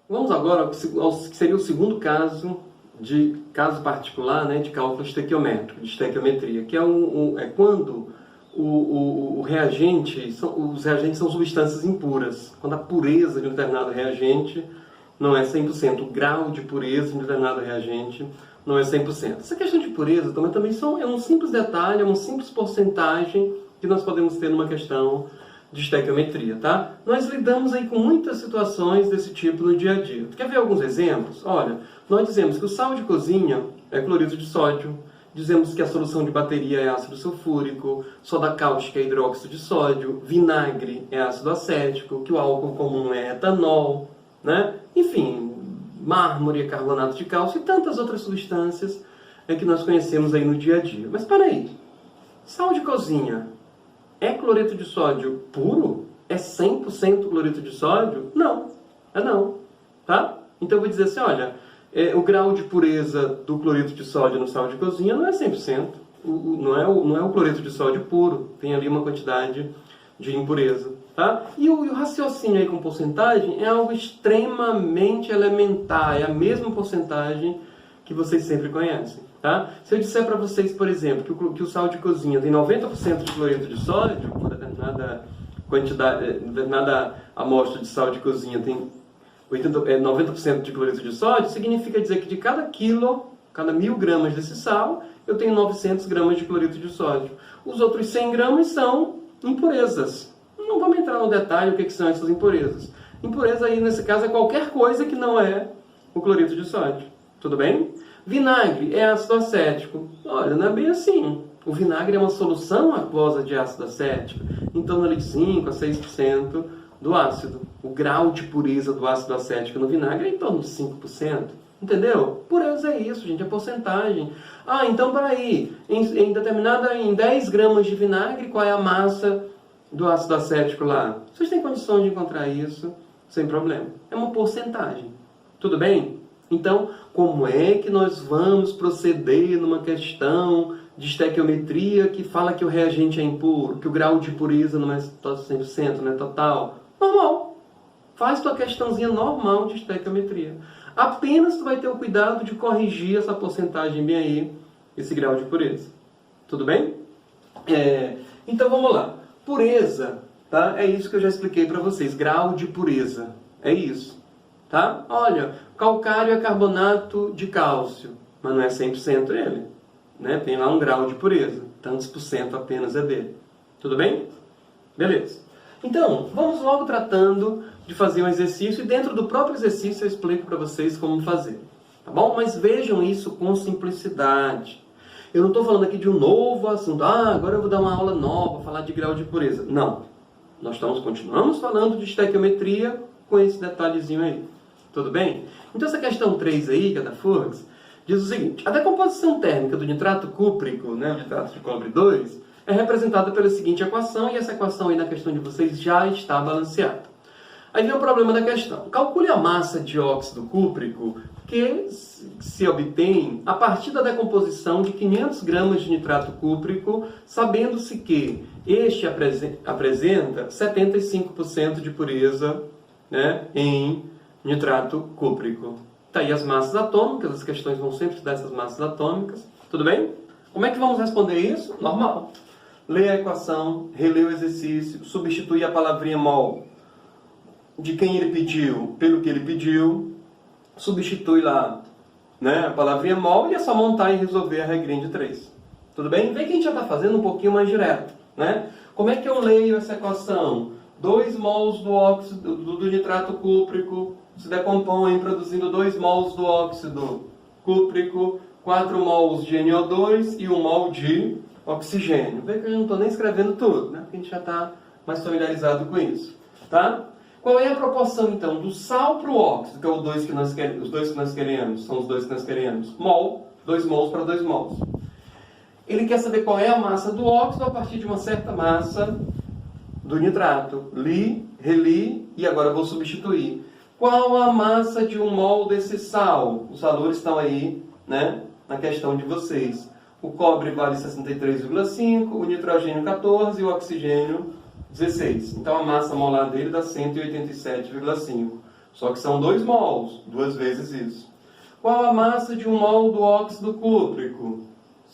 Vamos agora ao que seria o segundo caso particular, né, de cálculo estequiométrico, de estequiometria, que é quando o reagente, os reagentes são substâncias impuras, quando a pureza de um determinado reagente não é 100%, o grau de pureza de um determinado reagente não é 100%. Essa questão de pureza também é um simples detalhe, é uma simples porcentagem que nós podemos ter numa questão de estequiometria, tá? Nós lidamos aí com muitas situações desse tipo no dia a dia. Quer ver alguns exemplos? Olha, nós dizemos que o sal de cozinha é cloreto de sódio, dizemos que a solução de bateria é ácido sulfúrico, soda cáustica é hidróxido de sódio, vinagre é ácido acético, que o álcool comum é etanol, né? Enfim, mármore é carbonato de cálcio e tantas outras substâncias que nós conhecemos aí no dia a dia. Mas espera aí, sal de cozinha é cloreto de sódio puro? É 100% cloreto de sódio? Não, não, tá? Então eu vou dizer assim, olha, o grau de pureza do cloreto de sódio no sal de cozinha não é 100%, não é o cloreto de sódio puro, tem ali uma quantidade de impureza, tá? E o raciocínio aí com porcentagem é algo extremamente elementar, é a mesma porcentagem que vocês sempre conhecem, tá? Se eu disser para vocês, por exemplo, que o sal de cozinha tem 90% de cloreto de sódio, uma determinada quantidade, determinada amostra de sal de cozinha tem 90% de cloreto de sódio, significa dizer que de cada 1.000 gramas desse sal, eu tenho 900 gramas de cloreto de sódio. Os outros 100 gramas são impurezas. Não vamos entrar no detalhe o que são essas impurezas. Impureza aí, nesse caso, é qualquer coisa que não é o cloreto de sódio. Tudo bem? Vinagre é ácido acético. Olha, não é bem assim. O vinagre é uma solução aquosa de ácido acético, em torno de 5 a 6% do ácido. O grau de pureza do ácido acético no vinagre é em torno de 5%. Entendeu? Pureza é isso, gente, é porcentagem. Ah, então peraí, em 10 gramas de vinagre, qual é a massa do ácido acético lá? Vocês têm condições de encontrar isso sem problema. É uma porcentagem. Tudo bem? Então, como é que nós vamos proceder numa questão de estequiometria que fala que o reagente é impuro, que o grau de pureza não é 100%, não é total? Normal. Faz tua questãozinha normal de estequiometria. Apenas tu vai ter o cuidado de corrigir essa porcentagem bem aí, esse grau de pureza. Tudo bem? Então vamos lá. Pureza, tá? É isso que eu já expliquei para vocês. Grau de pureza. É isso. Tá? Olha, calcário é carbonato de cálcio, mas não é 100% ele. Né? Tem lá um grau de pureza. Tantos por cento apenas é dele. Tudo bem? Beleza. Então, vamos logo tratando de fazer um exercício e dentro do próprio exercício eu explico para vocês como fazer. Tá bom? Mas vejam isso com simplicidade. Eu não estou falando aqui de um novo assunto. Agora eu vou dar uma aula nova, falar de grau de pureza. Não. Nós continuamos falando de estequiometria com esse detalhezinho aí. Tudo bem? Então essa questão 3 aí, que é da Furgs, diz o seguinte. A decomposição térmica do nitrato cúprico, né, o nitrato de cobre 2, é representada pela seguinte equação, e essa equação aí na questão de vocês já está balanceada. Aí vem o problema da questão. Calcule a massa de óxido cúprico que se obtém a partir da decomposição de 500 gramas de nitrato cúprico, sabendo-se que este apresenta 75% de pureza, né, em nitrato cúprico. Tá aí as massas atômicas, as questões vão sempre dar essas massas atômicas. Tudo bem? Como é que vamos responder isso? Normal. Lê a equação, relê o exercício, substituir a palavrinha mol de quem ele pediu pelo que ele pediu, substitui lá, né, a palavrinha mol e é só montar e resolver a regrinha de 3. Tudo bem? Vê que a gente já está fazendo um pouquinho mais direto. Né? Como é que eu leio essa equação? 2 mols do óxido do nitrato cúprico se decompõem produzindo 2 mols do óxido cúprico, 4 mols de NO2 e 1 mol de oxigênio. Vê que eu não estou nem escrevendo tudo, né? Porque a gente já está mais familiarizado com isso. Tá? Qual é a proporção, então, do sal para o óxido, que é os dois que nós queremos, são os dois que nós queremos? Mol, 2 mols para 2 mols. Ele quer saber qual é a massa do óxido a partir de uma certa massa do nitrato. Li, reli e agora vou substituir. Qual a massa de 1 mol desse sal? Os valores estão aí, né, na questão de vocês. O cobre vale 63,5, o nitrogênio 14 e o oxigênio 16. Então a massa molar dele dá 187,5. Só que são 2 mols, 2 vezes isso. Qual a massa de 1 mol do óxido cúprico?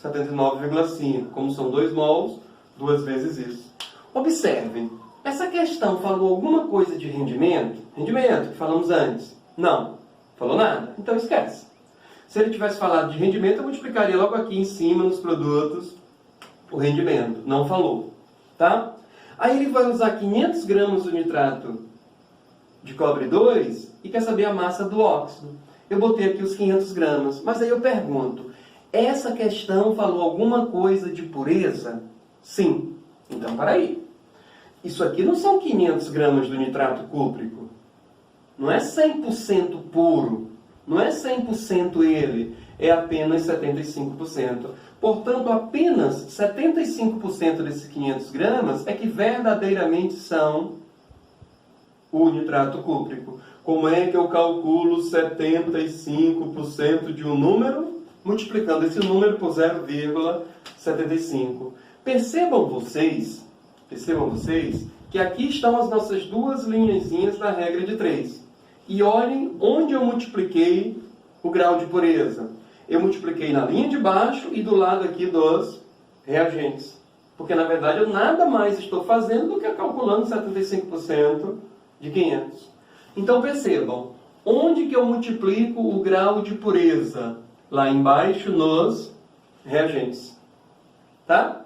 79,5. Como são 2 mols, 2 vezes isso. Observem, essa questão falou alguma coisa de rendimento? Rendimento, que falamos antes. Não, falou nada. Então esquece. Se ele tivesse falado de rendimento, eu multiplicaria logo aqui em cima, nos produtos, o rendimento. Não falou. Tá? Aí ele vai usar 500 gramas do nitrato de cobre 2 e quer saber a massa do óxido. Eu botei aqui os 500 gramas. Mas aí eu pergunto, essa questão falou alguma coisa de pureza? Sim. Então, peraí. Isso aqui não são 500 gramas do nitrato cúprico. Não é 100% puro. Não é 100% ele. É apenas 75%. Portanto, apenas 75% desses 500 gramas é que verdadeiramente são o nitrato cúprico. Como é que eu calculo 75% de um número? Multiplicando esse número por 0,75. Percebam vocês que aqui estão as nossas 2 linhazinhas da regra de 3. E olhem onde eu multipliquei o grau de pureza. Eu multipliquei na linha de baixo e do lado aqui dos reagentes. Porque, na verdade, eu nada mais estou fazendo do que calculando 75% de 500. Então, percebam, onde que eu multiplico o grau de pureza? Lá embaixo nos reagentes. Tá?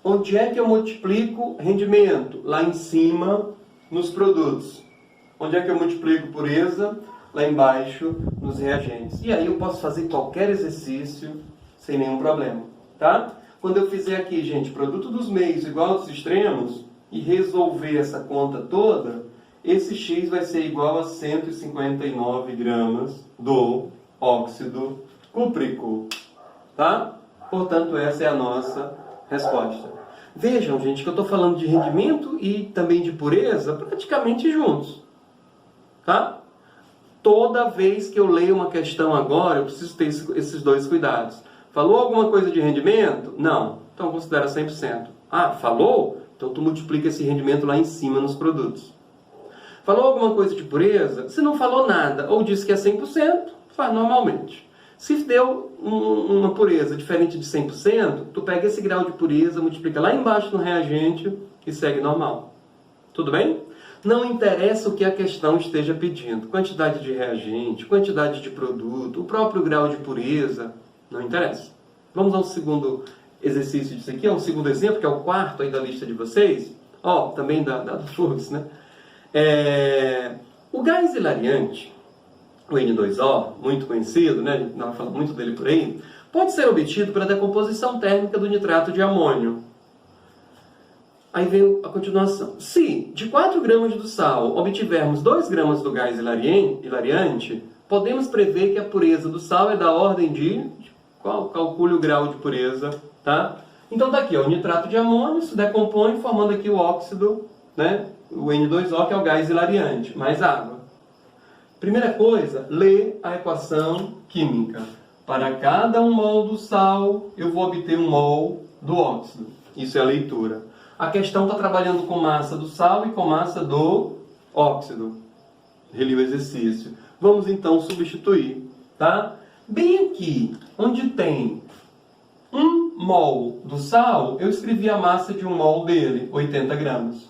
Onde é que eu multiplico rendimento? Lá em cima nos produtos. Onde é que eu multiplico pureza? Lá embaixo nos reagentes. E aí eu posso fazer qualquer exercício sem nenhum problema. Tá? Quando eu fizer aqui, gente, produto dos meios igual aos extremos e resolver essa conta toda, esse X vai ser igual a 159 gramas do óxido cúprico. Tá? Portanto, essa é a nossa resposta. Vejam, gente, que eu estou falando de rendimento e também de pureza praticamente juntos. Tá? Toda vez que eu leio uma questão agora, eu preciso ter esses 2 cuidados. Falou alguma coisa de rendimento? Não. Então considera 100%. Ah, falou? Então tu multiplica esse rendimento lá em cima nos produtos. Falou alguma coisa de pureza? Se não falou nada ou disse que é 100%, faz normalmente. Se deu uma pureza diferente de 100%, tu pega esse grau de pureza, multiplica lá embaixo no reagente e segue normal. Tudo bem? Não interessa o que a questão esteja pedindo. Quantidade de reagente, quantidade de produto, o próprio grau de pureza, não interessa. Vamos ao segundo exercício disso aqui, ao segundo exemplo, que é o 4º aí da lista de vocês. Ó, também da do Fluxo, né? O gás hilariante, o N2O, muito conhecido, né? A gente não fala muito dele por aí, pode ser obtido pela decomposição térmica do nitrato de amônio. Aí vem a continuação. Se de 4 gramas do sal obtivermos 2 gramas do gás hilariante, podemos prever que a pureza do sal é da ordem de... Calcule o grau de pureza, tá? Então tá aqui, ó, o nitrato de amônio se decompõe formando aqui o óxido, né? O N2O, que é o gás hilariante, mais água. Primeira coisa, lê a equação química. Para cada 1 mol do sal, eu vou obter 1 mol do óxido. Isso é a leitura. A questão está trabalhando com massa do sal e com massa do óxido. Reli o exercício. Vamos então substituir, tá? Bem aqui, onde tem 1 mol do sal, eu escrevi a massa de 1 mol dele, 80 gramas.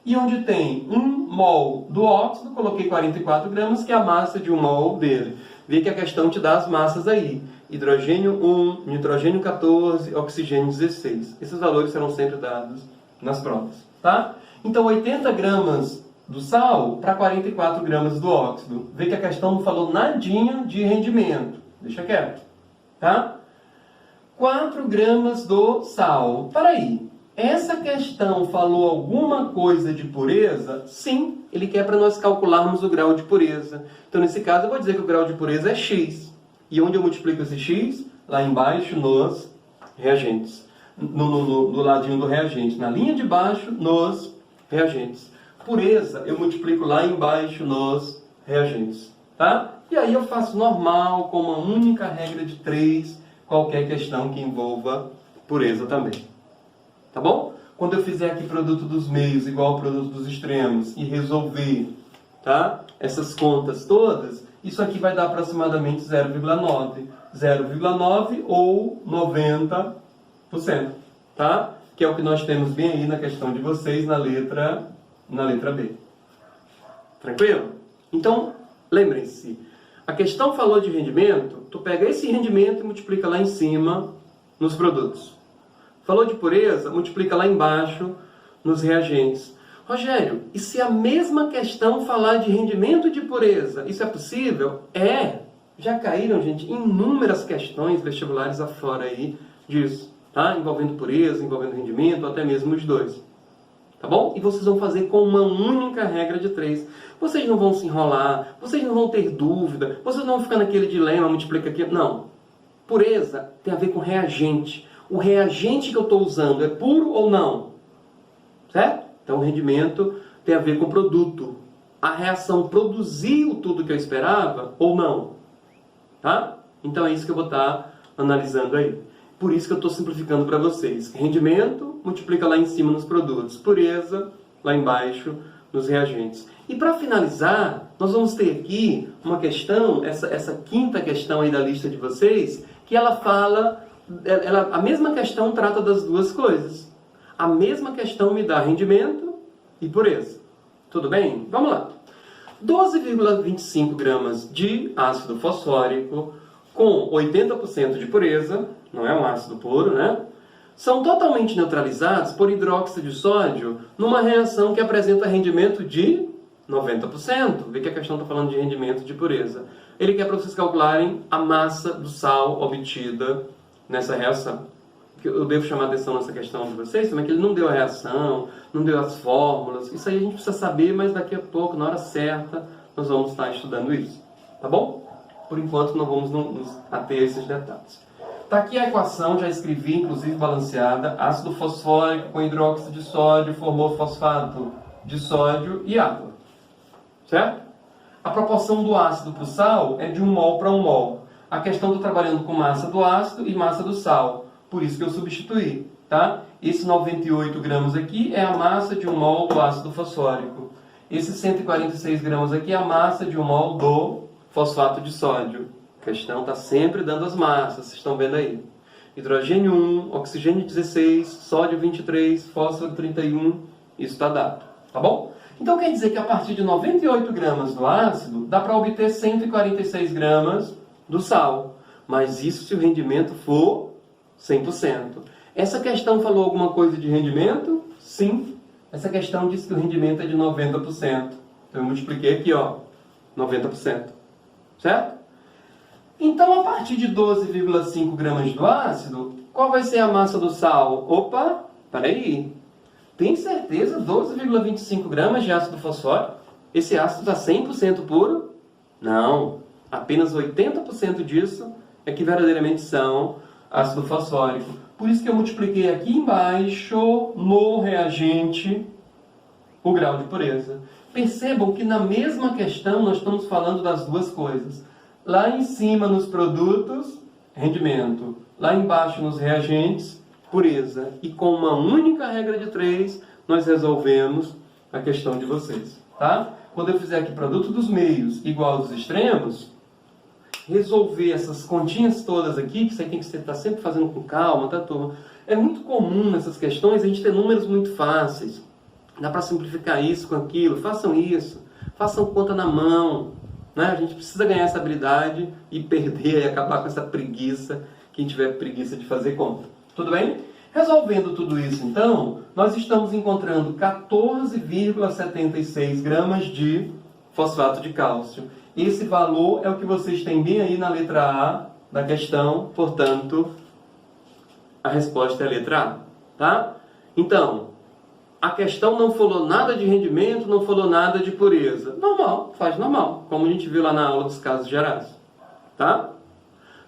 E onde tem 1 mol do óxido, coloquei 44 gramas, que é a massa de 1 mol dele. Vê que a questão te dá as massas aí. Hidrogênio 1, nitrogênio 14, oxigênio 16. Esses valores serão sempre dados nas provas, tá? Então, 80 gramas do sal para 44 gramas do óxido. Vê que a questão não falou nadinha de rendimento. Deixa quieto, tá? 4 gramas do sal. Para aí. Essa questão falou alguma coisa de pureza? Sim, ele quer para nós calcularmos o grau de pureza. Então, nesse caso, eu vou dizer que o grau de pureza é X. E onde eu multiplico esse X? Lá embaixo nos reagentes. No ladinho do reagente. Na linha de baixo, nos reagentes. Pureza, eu multiplico lá embaixo nos reagentes. Tá? E aí eu faço normal, com uma única regra de 3, qualquer questão que envolva pureza também. Tá bom? Quando eu fizer aqui produto dos meios igual ao produto dos extremos e resolver tá? Essas contas todas, isso aqui vai dar aproximadamente 0,9. 0,9 ou 90%, tá? Que é o que nós temos bem aí na questão de vocês na letra B. Tranquilo? Então, lembrem-se, a questão falou de rendimento, tu pega esse rendimento e multiplica lá em cima nos produtos. Falou de pureza, multiplica lá embaixo nos reagentes. Rogério, e se a mesma questão falar de rendimento e de pureza, isso é possível? É! Já caíram, gente, inúmeras questões vestibulares afora aí disso, tá? Envolvendo pureza, envolvendo rendimento, até mesmo os dois. Tá bom? E vocês vão fazer com uma única regra de 3. Vocês não vão se enrolar, vocês não vão ter dúvida, vocês não vão ficar naquele dilema, multiplica aqui. Não. Pureza tem a ver com reagente. O reagente que eu estou usando é puro ou não? Certo? Então o rendimento tem a ver com o produto. A reação produziu tudo que eu esperava ou não? Tá? Então é isso que eu vou estar analisando aí. Por isso que eu estou simplificando para vocês. Rendimento, multiplica lá em cima nos produtos. Pureza, lá embaixo nos reagentes. E para finalizar, nós vamos ter aqui uma questão, essa quinta questão aí da lista de vocês, que ela fala, a mesma questão trata das duas coisas. A mesma questão me dá rendimento e pureza. Tudo bem? Vamos lá. 12,25 gramas de ácido fosfórico com 80% de pureza, não é um ácido puro, né? São totalmente neutralizados por hidróxido de sódio numa reação que apresenta rendimento de 90%. Vê que a questão está falando de rendimento de pureza. Ele quer para vocês calcularem a massa do sal obtida nessa reação. Eu devo chamar a atenção nessa questão de vocês, também que ele não deu a reação, não deu as fórmulas. Isso aí a gente precisa saber, mas daqui a pouco, na hora certa, nós vamos estar estudando isso. Tá bom? Por enquanto, não vamos nos ater a esses detalhes. Está aqui a equação, já escrevi, inclusive balanceada. Ácido fosfórico com hidróxido de sódio formou fosfato de sódio e água. Certo? A proporção do ácido para o sal é de 1 mol para 1 mol. A questão está trabalhando com massa do ácido e massa do sal. Por isso que eu substituí, tá? Esse 98 gramas aqui é a massa de 1 mol do ácido fosfórico. Esse 146 gramas aqui é a massa de 1 mol do fosfato de sódio. A questão está sempre dando as massas, vocês estão vendo aí. Hidrogênio 1, oxigênio 16, sódio 23, fósforo 31, isso está dado, tá bom? Então quer dizer que a partir de 98 gramas do ácido, dá para obter 146 gramas do sal. Mas isso se o rendimento for 100%. Essa questão falou alguma coisa de rendimento? Sim. Essa questão disse que o rendimento é de 90%. Então eu multipliquei aqui, ó, 90%. Certo? Então, a partir de 12,5 gramas do ácido, qual vai ser a massa do sal? Opa, peraí. Tem certeza 12,25 gramas de ácido fosfórico? Esse ácido está 100% puro? Não. Apenas 80% disso é que verdadeiramente são ácido fosfórico. Por isso que eu multipliquei aqui embaixo, no reagente, o grau de pureza. Percebam que na mesma questão nós estamos falando das duas coisas. Lá em cima nos produtos, rendimento. Lá embaixo nos reagentes, pureza. E com uma única regra de 3, nós resolvemos a questão de vocês. Tá? Quando eu fizer aqui produto dos meios igual aos extremos, resolver essas continhas todas aqui, que você tem que estar sempre fazendo com calma, tá, turma? É muito comum nessas questões a gente ter números muito fáceis. Dá para simplificar isso com aquilo. Façam isso. Façam conta na mão. Né? A gente precisa ganhar essa habilidade e perder e acabar com essa preguiça, quem tiver preguiça de fazer conta. Tudo bem? Resolvendo tudo isso, então, nós estamos encontrando 14,76 gramas de fosfato de cálcio. Esse valor é o que vocês têm bem aí na letra A da questão, portanto, a resposta é a letra A. Tá? Então, a questão não falou nada de rendimento, não falou nada de pureza. Normal, faz normal, como a gente viu lá na aula dos casos gerais. Tá?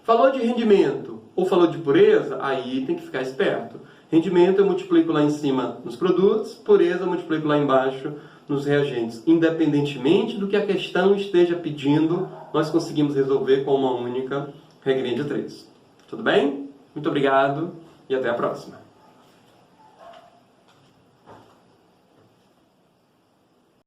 Falou de rendimento ou falou de pureza, aí tem que ficar esperto. Rendimento eu multiplico lá em cima nos produtos, pureza eu multiplico lá embaixo nos reagentes. Independentemente do que a questão esteja pedindo, nós conseguimos resolver com uma única regrinha de 3. Tudo bem? Muito obrigado e até a próxima.